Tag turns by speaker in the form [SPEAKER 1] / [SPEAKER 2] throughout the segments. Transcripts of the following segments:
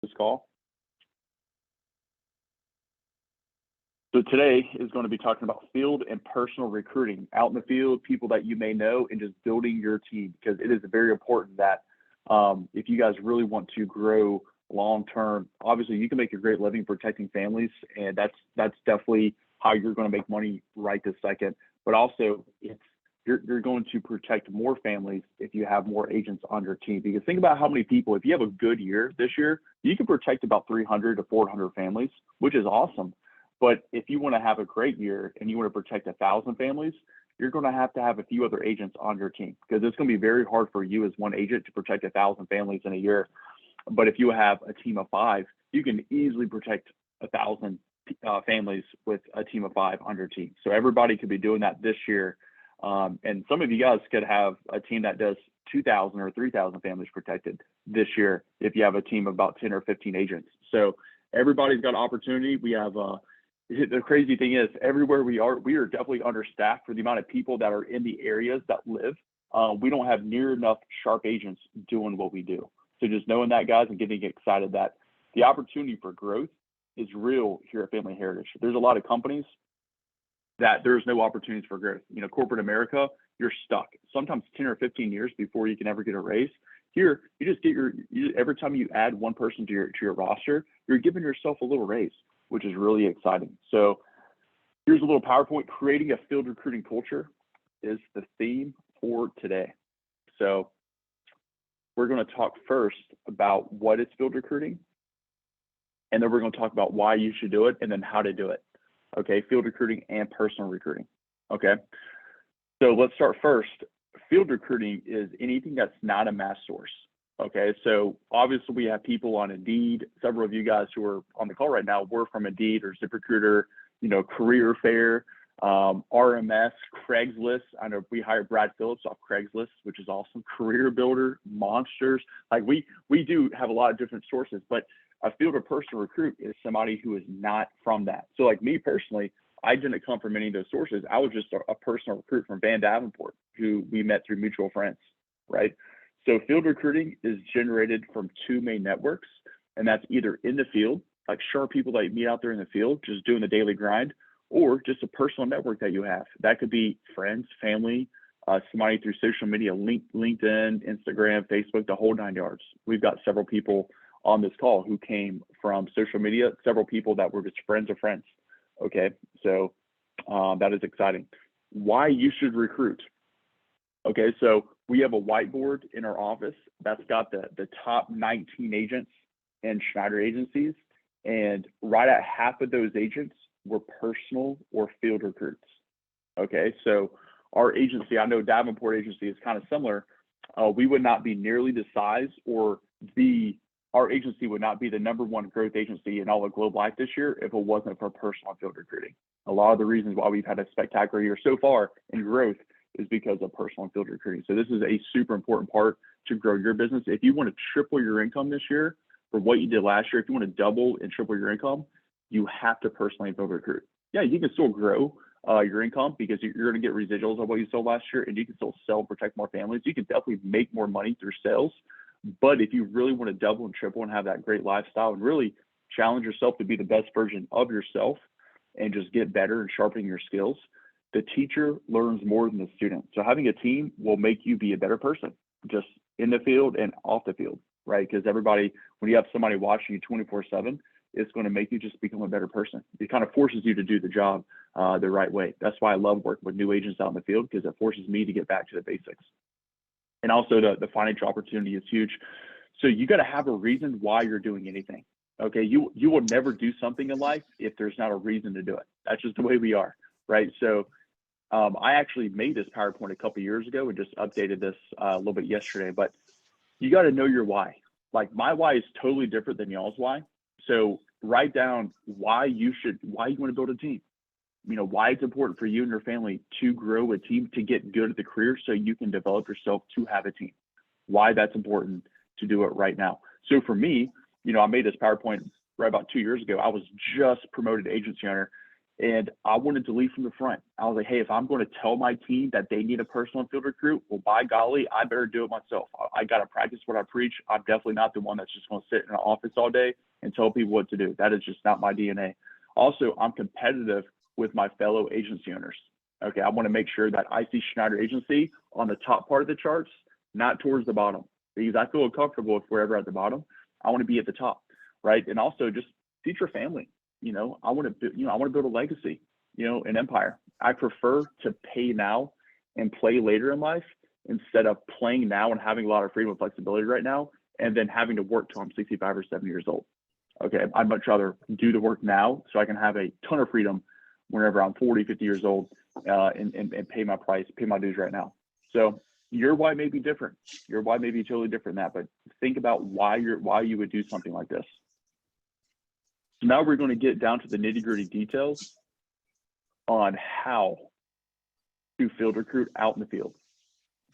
[SPEAKER 1] this call. So today is going to be talking about field and personal recruiting, out in the field, people that you may know, and just building your team, because it is very important that if you guys really want to grow long term, obviously you can make a great living protecting families, and that's definitely how you're going to make money right this second. But also, you're going to protect more families if you have more agents on your team. Because think about how many people, if you have a good year this year, you can protect about 300 to 400 families, which is awesome. But if you want to have a great year and you want to protect 1,000 families, you're going to have a few other agents on your team, because it's going to be very hard for you as one agent to protect 1,000 families in a year. But if you have a team of 5, you can easily protect 1,000 families with a team of 5 on your team. So everybody could be doing that this year. And some of you guys could have a team that does 2,000 or 3,000 families protected this year if you have a team of about 10 or 15 agents. So everybody's got opportunity. We have the crazy thing is, everywhere we are definitely understaffed for the amount of people that are in the areas that live. We don't have near enough sharp agents doing what we do. So just knowing that, guys, and getting excited that the opportunity for growth is real here at Family Heritage. There's a lot of companies that there's no opportunities for growth. You know, corporate America, you're stuck sometimes 10 or 15 years before you can ever get a raise. Here, you just get every time you add one person to your roster, you're giving yourself a little raise, which is really exciting. So here's a little PowerPoint. Creating a field recruiting culture is the theme for today. So we're going to talk first about what is field recruiting, and then we're going to talk about why you should do it, and then how to do it. Okay, field recruiting and personal recruiting. Okay, so let's start first. Field recruiting is anything that's not a mass source. Okay, so obviously we have people on Indeed. Several of you guys who are on the call right now were from Indeed or ZipRecruiter, you know, Career Fair, RMS, Craigslist. I know we hired Brad Phillips off Craigslist, which is awesome. Career Builder, Monsters. Like we do have a lot of different sources, but a field or personal recruit is somebody who is not from that. So like me personally, I didn't come from any of those sources. I was just a personal recruit from Van Davenport, who we met through mutual friends, right? So field recruiting is generated from 2 main networks, and that's either in the field, like sharp people that you meet out there in the field, just doing the daily grind, or just a personal network that you have. That could be friends, family, somebody through social media, LinkedIn, Instagram, Facebook, the whole 9 yards. We've got several people on this call who came from social media, several people that were just friends of friends. Okay, so that is exciting. Why you should recruit. Okay, so we have a whiteboard in our office that's got the top 19 agents and Schneider agencies, and right at half of those agents were personal or field recruits. Okay, so our agency, I know Davenport agency is kind of similar. We would not be nearly the size, or our agency would not be the #1 growth agency in all of Globe Life this year if it wasn't for personal and field recruiting. A lot of the reasons why we've had a spectacular year so far in growth is because of personal and field recruiting. So this is a super important part to grow your business. If you want to triple your income this year for what you did last year, if you want to double and triple your income, you have to personally and field recruit. Yeah, you can still grow your income because you're going to get residuals of what you sold last year, and you can still sell and protect more families. You can definitely make more money through sales. But if you really want to double and triple and have that great lifestyle and really challenge yourself to be the best version of yourself and just get better and sharpening your skills, the teacher learns more than the student. So having a team will make you be a better person, just in the field and off the field, right? Because everybody, when you have somebody watching you 24/7, it's going to make you just become a better person. It kind of forces you to do the job the right way. That's why I love working with new agents out in the field, because it forces me to get back to the basics. And also the financial opportunity is huge. So you got to have a reason why you're doing anything. Okay, you will never do something in life if there's not a reason to do it. That's just the way we are, right? So I actually made this PowerPoint a couple years ago and just updated this a little bit yesterday. But you got to know your why. Like my why is totally different than y'all's why. So write down why you want to build a team. You know, why it's important for you and your family to grow a team, to get good at the career so you can develop yourself to have a team. Why that's important to do it right now. So for me, you know, I made this PowerPoint right about 2 years ago. I was just promoted to agency owner, And I wanted to lead from the front. I was like, hey, if I'm going to tell my team that they need a personal and field recruit, well, by golly, I better do it myself. I got to practice what I preach. I'm definitely not the one that's just going to sit in an office all day and tell people what to do. That is just not my DNA. Also, I'm competitive with my fellow agency owners. Okay, I want to make sure that I see Schneider Agency on the top part of the charts, not towards the bottom, because I feel comfortable if we're ever at the bottom. I want to be at the top, right? And also just future family. I want to build a legacy, an empire. I prefer to pay now and play later in life instead of playing now and having a lot of freedom and flexibility right now and then having to work till I'm 65 or 70 years old. Okay, I'd much rather do the work now so I can have a ton of freedom whenever I'm 40, 50 years old and pay my price, pay my dues right now. So your why may be different. Your why may be totally different than that, but think about why you would do something like this. So now we're going to get down to the nitty-gritty details on how to field recruit out in the field,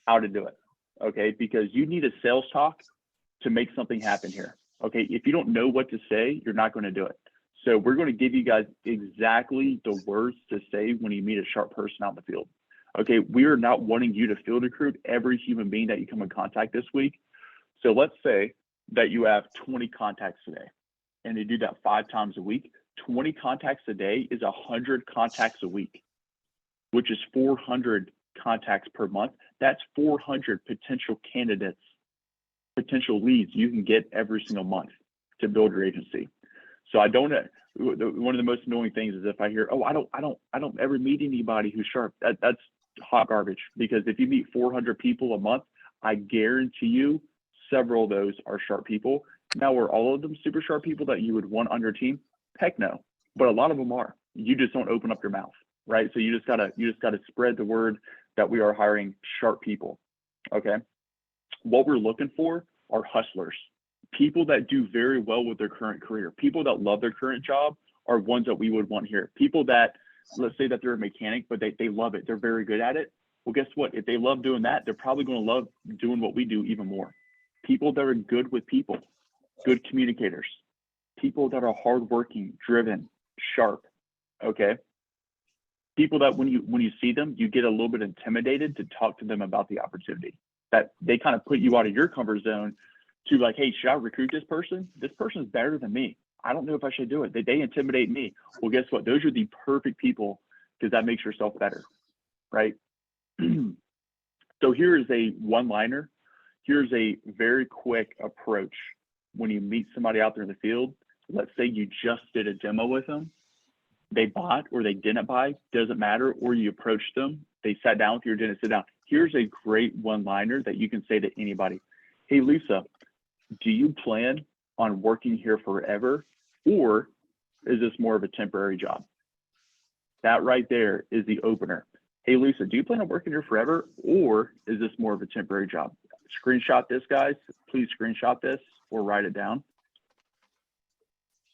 [SPEAKER 1] how to do it, okay? Because you need a sales talk to make something happen here, okay? If you don't know what to say, you're not going to do it. So we're going to give you guys exactly the words to say when you meet a sharp person out in the field, okay? We are not wanting you to field recruit every human being that you come in contact this week. So let's say that you have 20 contacts today. And you do that 5 times a week. 20 contacts a day is 100 contacts a week, which is 400 contacts per month. That's 400 potential candidates, potential leads you can get every single month to build your agency. So one of the most annoying things is if I hear, I don't ever meet anybody who's sharp. That's hot garbage, because if you meet 400 people a month, I guarantee you several of those are sharp people. Now, were all of them super sharp people that you would want on your team? Heck no, but a lot of them are. You just don't open up your mouth, right? So you just gotta spread the word that we are hiring sharp people. Okay. What we're looking for are hustlers, people that do very well with their current career. People that love their current job are ones that we would want here. People that, let's say that they're a mechanic, but they love it. They're very good at it. Well, guess what? If they love doing that, they're probably going to love doing what we do even more. People that are good with people. Good communicators, people that are hardworking, driven, sharp, okay? People that when you see them, you get a little bit intimidated to talk to them about the opportunity. That they kind of put you out of your comfort zone to like, hey, should I recruit this person? This person is better than me. I don't know if I should do it. They intimidate me. Well, guess what? Those are the perfect people, because that makes yourself better, right? So here is a one-liner. Here's a very quick approach. When you meet somebody out there in the field, let's say you just did a demo with them, they bought or they didn't buy, doesn't matter, or you approached them, they sat down with you or didn't sit down. Here's a great one-liner that you can say to anybody. Hey, Lisa, do you plan on working here forever, or is this more of a temporary job? That right there is the opener. Hey, Lisa, do you plan on working here forever, or is this more of a temporary job? Screenshot this, guys. Please screenshot this or write it down.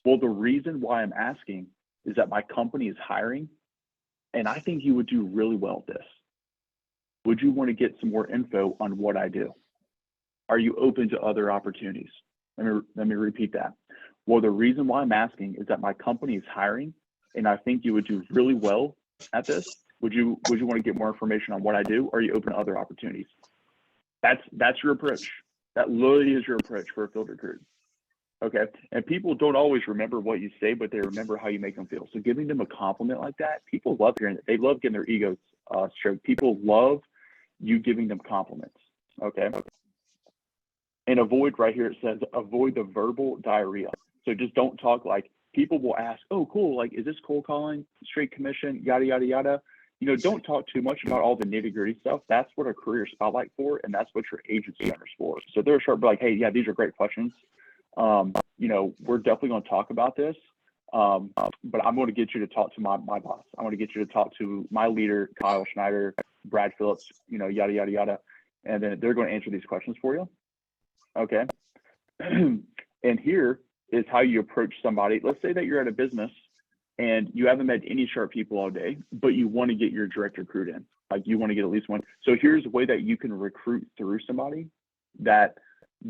[SPEAKER 1] Well, the reason why I'm asking is that my company is hiring, and I think you would do really well at this. Would you want to get some more info on what I do? Are you open to other opportunities? Let me repeat that. Well, the reason why I'm asking is that my company is hiring, and I think you would do really well at this. Would you want to get more information on what I do? Or are you open to other opportunities? That's your approach. That literally is your approach for a field recruit. Okay. And people don't always remember what you say, but they remember how you make them feel. So giving them a compliment like that, people love hearing it. They love getting their egos stroked. People love you giving them compliments. Okay. And avoid, right here, it says avoid the verbal diarrhea. So just don't talk like, people will ask, oh, cool. Like, is this cold calling, straight commission, yada, yada, yada. Don't talk too much about all the nitty gritty stuff. That's what a career spotlight for, and that's what your agency owner's for. So they're sharp, like, hey, yeah, these are great questions. We're definitely going to talk about this, but I'm going to get you to talk to my boss. I want to get you to talk to my leader, Kyle Schneider, Brad Phillips, yada, yada, yada. And then they're going to answer these questions for you. Okay. And here is how you approach somebody. Let's say that you're at a business and you haven't met any sharp people all day, but you want to get your direct recruit in. Like, you want to get at least one. So here's a way that you can recruit through somebody that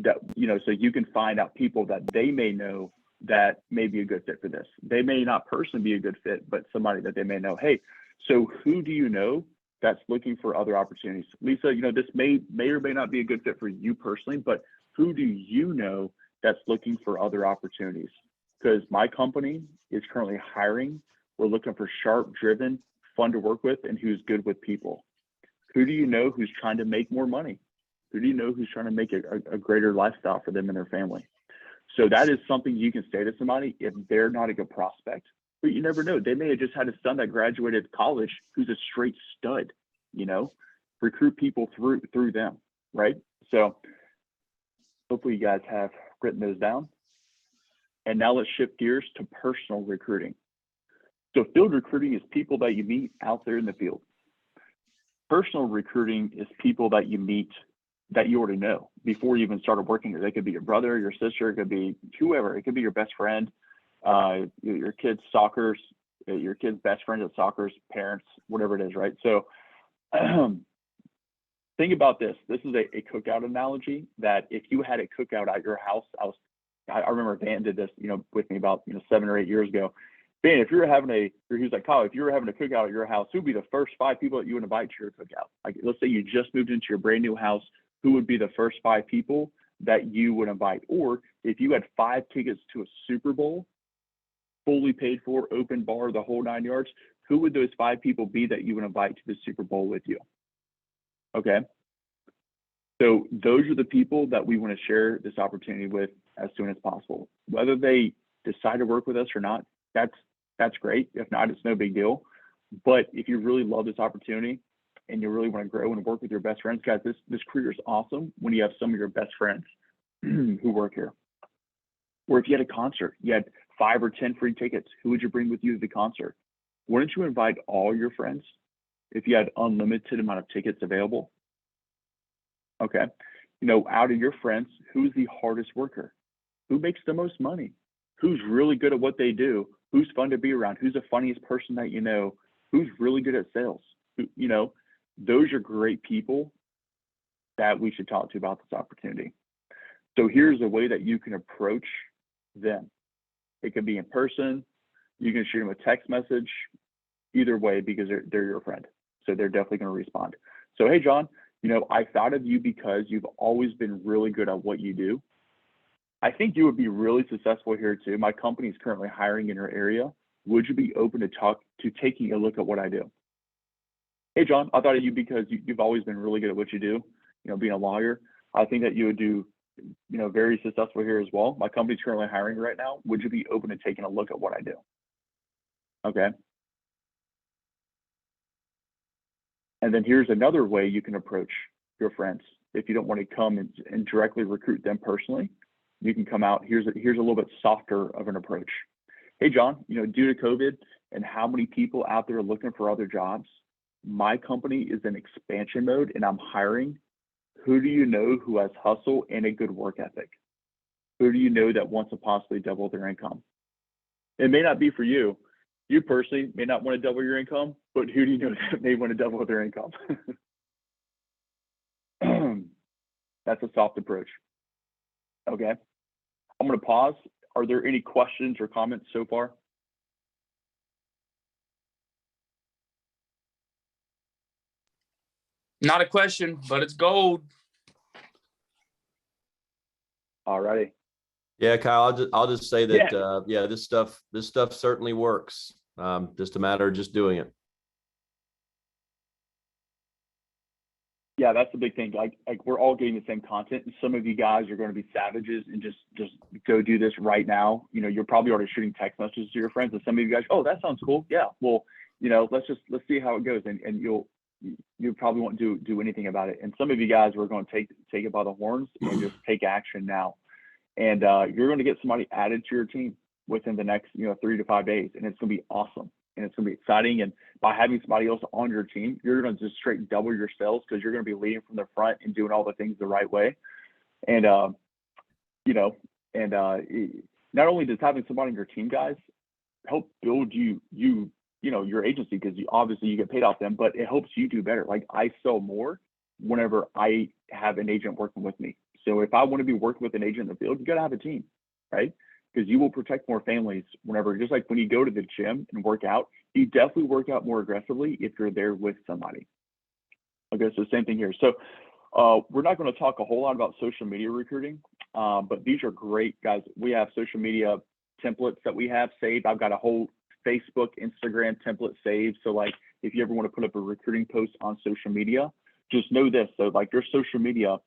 [SPEAKER 1] so you can find out people that they may know that may be a good fit for this. They may not personally be a good fit, but somebody that they may know. Hey, so who do you know that's looking for other opportunities? Lisa, this may or may not be a good fit for you personally, but who do you know that's looking for other opportunities? Because my company is currently hiring. We're looking for sharp, driven, fun to work with, and who's good with people. Who do you know who's trying to make more money? Who do you know who's trying to make a greater lifestyle for them and their family? So that is something you can say to somebody if they're not a good prospect. But you never know. They may have just had a son that graduated college who's a straight stud, recruit people through them, right? So hopefully you guys have written those down. And now let's shift gears to personal recruiting. So field recruiting is people that you meet out there in the field. Personal recruiting is people that you meet that you already know before you even started working. They could be your brother, your sister, it could be whoever. It could be your best friend, your kid's soccer's, your kid's best friend at soccer's parents, whatever it is, right? So think about this. This is a cookout analogy that if you had a cookout at your house, I remember Van did this, with me about 7 or 8 years ago. Van, if you were having he was like, Kyle, if you were having a cookout at your house, who would be the first 5 people that you would invite to your cookout? Like, let's say you just moved into your brand new house, who would be the first 5 people that you would invite? Or if you had 5 tickets to a Super Bowl, fully paid for, open bar, the whole 9 yards, who would those 5 people be that you would invite to the Super Bowl with you? Okay. So those are the people that we want to share this opportunity with as soon as possible. Whether they decide to work with us or not, that's great. If not, it's no big deal. But if you really love this opportunity and you really want to grow and work with your best friends, guys, this career is awesome when you have some of your best friends who work here. Or if you had a concert, you had 5 or 10 free tickets, who would you bring with you to the concert? Wouldn't you invite all your friends if you had unlimited amount of tickets available? Okay. Out of your friends, who's the hardest worker? Who makes the most money? Who's really good at what they do? Who's fun to be around? Who's the funniest person that you know? Who's really good at sales? Those are great people that we should talk to about this opportunity. So here's a way that you can approach them. It could be in person. You can shoot them a text message, either way, because they're your friend. So they're definitely going to respond. So, hey, John, I thought of you because you've always been really good at what you do. I think you would be really successful here too. My company is currently hiring in your area. Would you be open to taking a look at what I do? Hey, John, I thought of you because you've always been really good at what you do, being a lawyer. I think that you would do, very successful here as well. My company's currently hiring right now. Would you be open to taking a look at what I do? Okay. And then here's another way you can approach your friends. If you don't want to come and directly recruit them personally, you can come out. Here's a little bit softer of an approach. Hey, John, due to COVID and how many people out there are looking for other jobs, my company is in expansion mode and I'm hiring. Who do you know who has hustle and a good work ethic? Who do you know that wants to possibly double their income? It may not be for you. You personally may not want to double your income, but who do you know that may want to double their income? That's a soft approach. Okay. I'm going to pause. Are there any questions or comments so far?
[SPEAKER 2] Not a question, but it's gold.
[SPEAKER 1] All righty.
[SPEAKER 3] Yeah, Kyle, I'll just say that, this stuff certainly works. Just a matter of just doing it.
[SPEAKER 1] Yeah, that's the big thing. Like we're all getting the same content, and some of you guys are going to be savages and just go do this right now. You're probably already shooting text messages to your friends, and some of you guys, oh, that sounds cool. Yeah, well, let's see how it goes, and you probably won't do anything about it. And some of you guys are going to take it by the horns and just take action now. And you're going to get somebody added to your team within the next 3 to 5 days, and it's going to be awesome. And it's going to be exciting. And by having somebody else on your team, you're going to just straight double your sales because you're going to be leading from the front and doing all the things the right way. And, not only does having somebody on your team, guys, help build your agency, because obviously you get paid off them, but it helps you do better. Like, I sell more whenever I have an agent working with me. So if I want to be working with an agent in the field, you got to have a team, right? because you will protect more families whenever, just like when you go to the gym and work out, you definitely work out more aggressively if you're there with somebody. Okay, so same thing here. So we're not going to talk a whole lot about social media recruiting, but these are great, guys. We have social media templates that we have saved. I've got a whole Facebook, Instagram template saved. So like, if you ever want to put up a recruiting post on social media, just know this. So like your social media,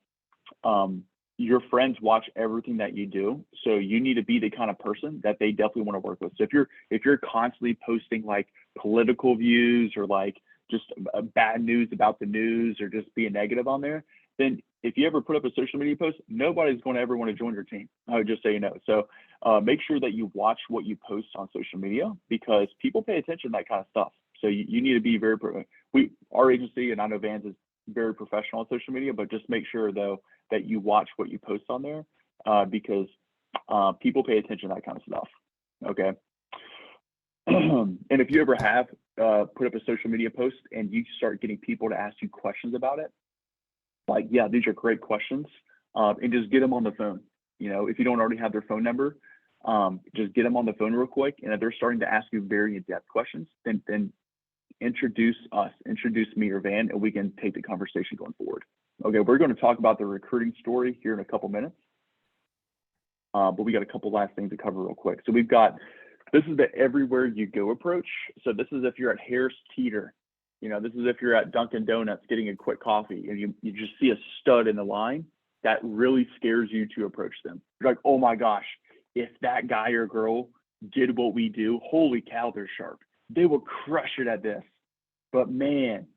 [SPEAKER 1] your friends watch everything that you do. So you need to be the kind of person that they definitely want to work with. So if you're constantly posting like political views or like just bad news about the news or just being negative on there, then if you ever put up a social media post, nobody's going to ever want to join your team. I would just say, So make sure that you watch what you post on social media, because people pay attention to that kind of stuff. So you need to be very, our agency, and I know Vans is very professional on social media, but just make sure though that you watch what you post on there, because people pay attention to that kind of stuff. Okay. And if you ever have put up a social media post and you start getting people to ask you questions about it, like, yeah, these are great questions, and just get them on the phone. If you don't already have their phone number, just get them on the phone real quick. And if they're starting to ask you very in-depth questions, then introduce me or Van, and we can take the conversation going forward. Okay, we're going to talk about the recruiting story here in a couple minutes, but we got a couple last things to cover real quick. So this is the everywhere you go approach. So this is if you're at Harris Teeter, this is if you're at Dunkin' Donuts getting a quick coffee and you just see a stud in the line, that really scares you to approach them. You're like, oh my gosh, if that guy or girl did what we do, holy cow, they're sharp. They will crush it at this. But man,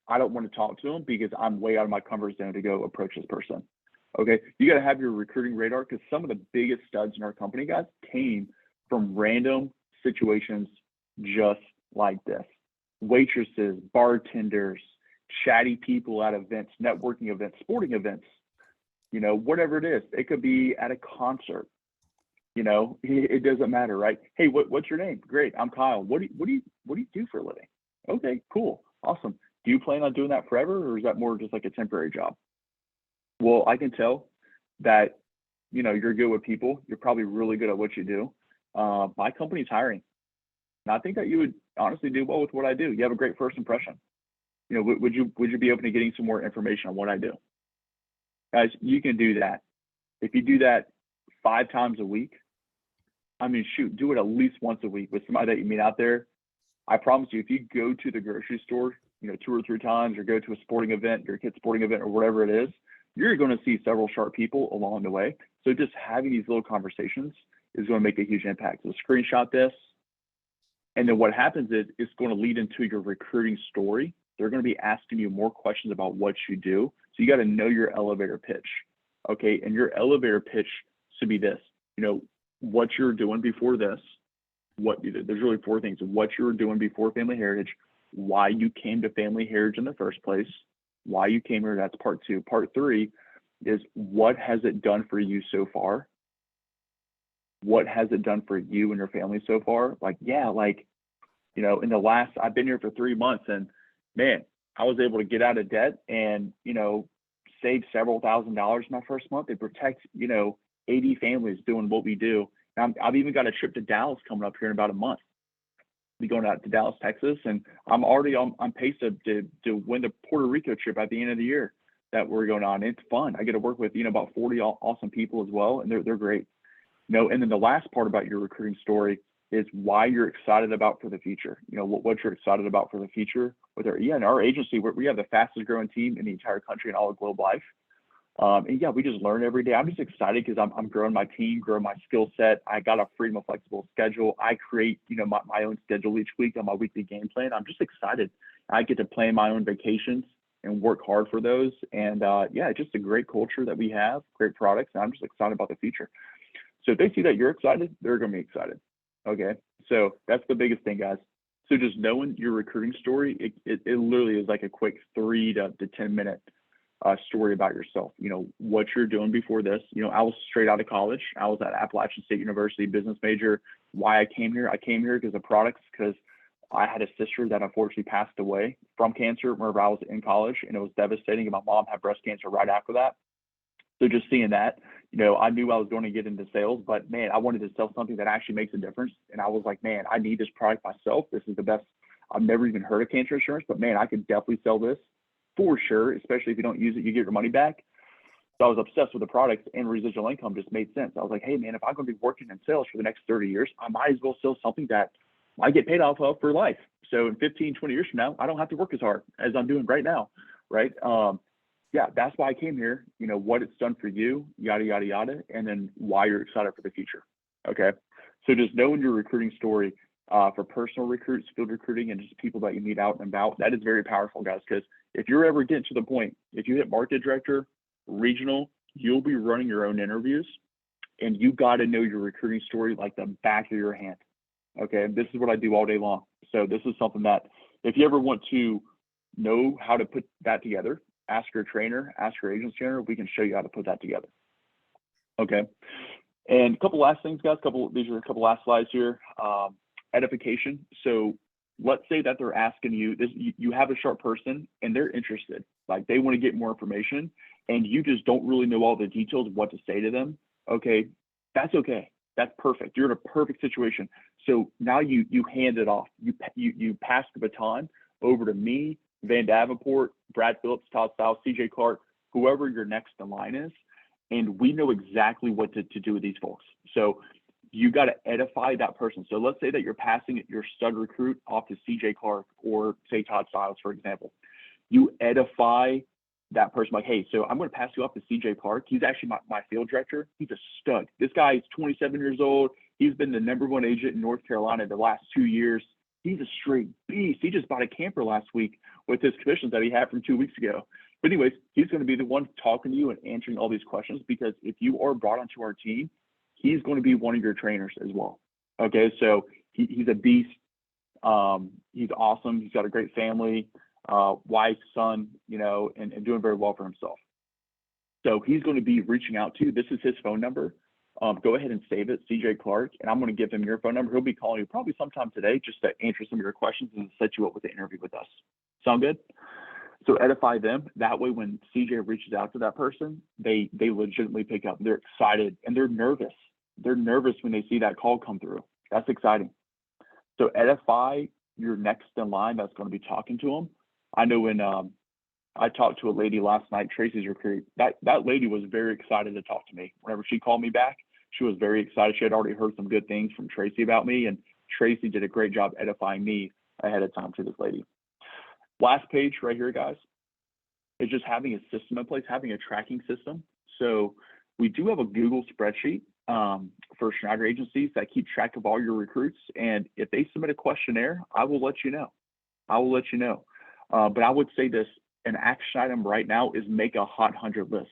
[SPEAKER 1] I don't want to talk to them because I'm way out of my comfort zone to go approach this person. Okay, you got to have your recruiting radar, because some of the biggest studs in our company, guys, came from random situations just like this. Waitresses, bartenders, chatty people at events, networking events, sporting events, whatever it is. It could be at a concert. It doesn't matter, right? Hey, what's your name? Great, I'm Kyle. What do you do for a living? Okay, cool, awesome. Do you plan on doing that forever, or is that more just like a temporary job? Well, I can tell that you're good with people. You're probably really good at what you do. My company's hiring, and I think that you would honestly do well with what I do. You have a great first impression. Would you be open to getting some more information on what I do? Guys, you can do that. If you do that 5 times a week, do it at least once a week with somebody that you meet out there. I promise you, if you go to the grocery store, 2 or 3 times, or go to a sporting event, your kid's sporting event, or whatever it is, you're going to see several sharp people along the way. So just having these little conversations is going to make a huge impact. So screenshot this. And then what happens is it's going to lead into your recruiting story. They're going to be asking you more questions about what you do. So you got to know your elevator pitch. Okay. And your elevator pitch should be this, what you're doing before this, there's really 4 things: what you were doing before Family Heritage, why you came to Family Heritage in the first place, why you came here. That's part 2. Part 3 is, what has it done for you so far? What has it done for you and your family so far? In the last, I've been here for 3 months, and man, I was able to get out of debt and, save several $1,000s my first month and protect, 80 families doing what we do. And I've even got a trip to Dallas coming up here in about a month. I'll be going out to Dallas, Texas, and I'm already on pace to win the Puerto Rico trip at the end of the year that we're going on. It's fun. I get to work with, about 40 awesome people as well, and they're great. And then the last part about your recruiting story is why you're excited about for the future. What you're excited about for the future with our agency. We have the fastest growing team in the entire country and all of Globe Life. And we just learn every day. I'm just excited because I'm growing my team, growing my skill set. I got a freedom of flexible schedule. I create, my own schedule each week on my weekly game plan. I'm just excited. I get to plan my own vacations and work hard for those. And it's just a great culture that we have, great products. And I'm just excited about the future. So if they see that you're excited, they're going to be excited. Okay. So that's the biggest thing, guys. So just knowing your recruiting story, it literally is like a quick 3 to 10 minute story about yourself. What you're doing before this. I was straight out of college. I was at Appalachian State University, business major. Why I came here because of products, because I had a sister that unfortunately passed away from cancer whenever I was in college, and it was devastating. And my mom had breast cancer right after that. So just seeing that, I knew I was going to get into sales, but man, I wanted to sell something that actually makes a difference. And I was like, man, I need this product myself. This is the best. I've never even heard of cancer insurance, but man, I could definitely sell this for sure, especially if you don't use it, you get your money back. So I was obsessed with the product, and residual income just made sense. I was like, hey man, if I'm going to be working in sales for the next 30 years, I might as well sell something that I get paid off of for life. So in 15, 20 years from now, I don't have to work as hard as I'm doing right now. Right. Yeah, that's why I came here, what it's done for you, yada, yada, yada, and then why you're excited for the future. Okay. So just knowing your recruiting story for personal recruits, field recruiting, and just people that you meet out and about, that is very powerful, guys. Because if you're ever getting to the point, if you hit market director, regional, you'll be running your own interviews, and you got to know your recruiting story like the back of your hand. Okay. This is what I do all day long. So this is something that if you ever want to know how to put that together, ask your trainer, ask your agent's trainer, we can show you how to put that together. Okay. And a couple last things, guys, these are a couple last slides here. Edification. So let's say that they're asking you this, you have a sharp person and they're interested, like they want to get more information and you just don't really know all the details of what to say to them. Okay. That's okay. That's perfect. You're in a perfect situation. So now you hand it off. You pass the baton over to me, Van Davenport, Brad Phillips, Todd Stiles, CJ Clark, whoever your next in line is. And we know exactly what to do with these folks. So you got to edify that person. So let's say that you're passing your stud recruit off to CJ Clark or say Todd Stiles, for example. You edify that person like, hey, so I'm going to pass you off to CJ Clark. He's actually my field director. He's a stud. This guy is 27 years old. He's been the #1 agent in North Carolina the last 2 years. He's a straight beast. He just bought a camper last week with his commissions that he had from 2 weeks ago. But anyways, he's going to be the one talking to you and answering all these questions, because if you are brought onto our team, he's going to be one of your trainers as well. Okay, so he's a beast. He's awesome. He's got a great family, wife, son, and doing very well for himself. So he's going to be reaching out to you. This is his phone number. Go ahead and save it, CJ Clark, and I'm going to give him your phone number. He'll be calling you probably sometime today just to answer some of your questions and set you up with the interview with us. Sound good? So edify them. That way, when CJ reaches out to that person, they legitimately pick up. They're excited and they're nervous. They're nervous when they see that call come through. That's exciting. So edify your next in line that's going to be talking to them. I know when I talked to a lady last night, Tracy's recruit, that lady was very excited to talk to me. Whenever she called me back, she was very excited. She had already heard some good things from Tracy about me, and Tracy did a great job edifying me ahead of time to this lady. Last page right here, guys, is just having a system in place, having a tracking system. So we do have a Google spreadsheet for Schneider agencies that keep track of all your recruits. And if they submit a questionnaire, I will let you know. But I would say this, an action item right now is make a hot 100 list.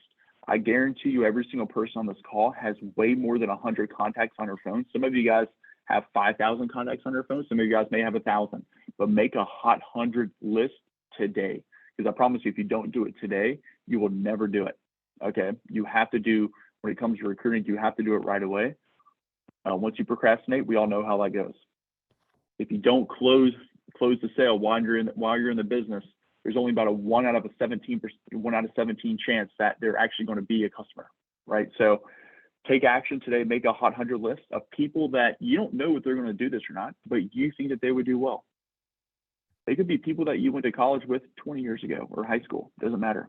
[SPEAKER 1] I guarantee you every single person on this call has way more than 100 contacts on their phone. Some of you guys have 5,000 contacts on their phone. Some of you guys may have 1,000, but make a hot 100 list today. Because I promise you, if you don't do it today, you will never do it. Okay. You have to do, when it comes to recruiting, you have to do it right away. Once you procrastinate, we all know how that goes. If you don't close the sale while you're in the business, there's only about a 1 out of 17 chance that they're actually going to be a customer, right? So take action today. Make a hot 100 list of people that you don't know if they're going to do this or not, but you think that they would do well. They could be people that you went to college with 20 years ago or high school. Doesn't matter.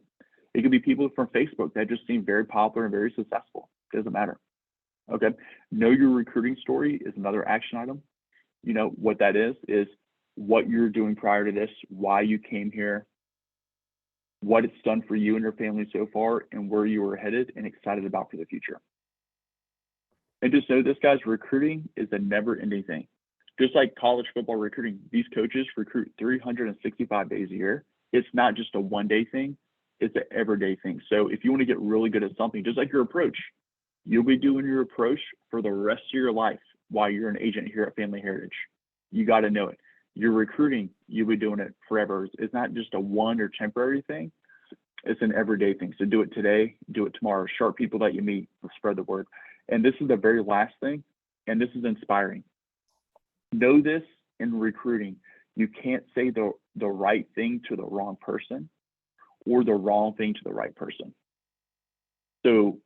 [SPEAKER 1] It could be people from Facebook that just seem very popular and very successful. Doesn't matter. Okay. Know your recruiting story is another action item. You know what that is what you're doing prior to this, why you came here, what it's done for you and your family so far, and where you are headed and excited about for the future. And just know this, guys, recruiting is a never-ending thing. Just like college football recruiting, these coaches recruit 365 days a year. It's not just a one-day thing. It's an everyday thing. So if you want to get really good at something, just like your approach, you'll be doing your approach for the rest of your life while you're an agent here at Family Heritage. You got to know it. Your recruiting, you'll be doing it forever. It's not just a one or temporary thing. It's an everyday thing. So do it today, do it tomorrow. Sharp people that you meet, spread the word. And this is the very last thing, and this is inspiring. Know this in recruiting. You can't say the right thing to the wrong person or the wrong thing to the right person. So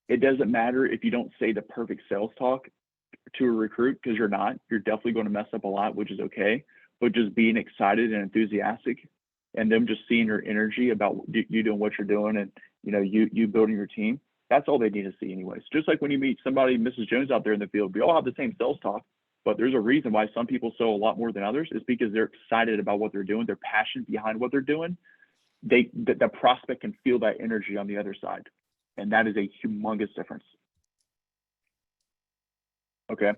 [SPEAKER 1] it doesn't matter if you don't say the perfect sales talk to a recruit, because you're not. You're definitely going to mess up a lot, which is okay. But just being excited and enthusiastic, and them just seeing your energy about you doing what you're doing, and you building your team. That's all they need to see, anyways. Just like when you meet somebody, Mrs. Jones, out there in the field, we all have the same sales talk, but there's a reason why some people sell a lot more than others. Is because they're excited about what they're doing. They're passionate behind what they're doing. The prospect can feel that energy on the other side, and that is a humongous difference. Okay.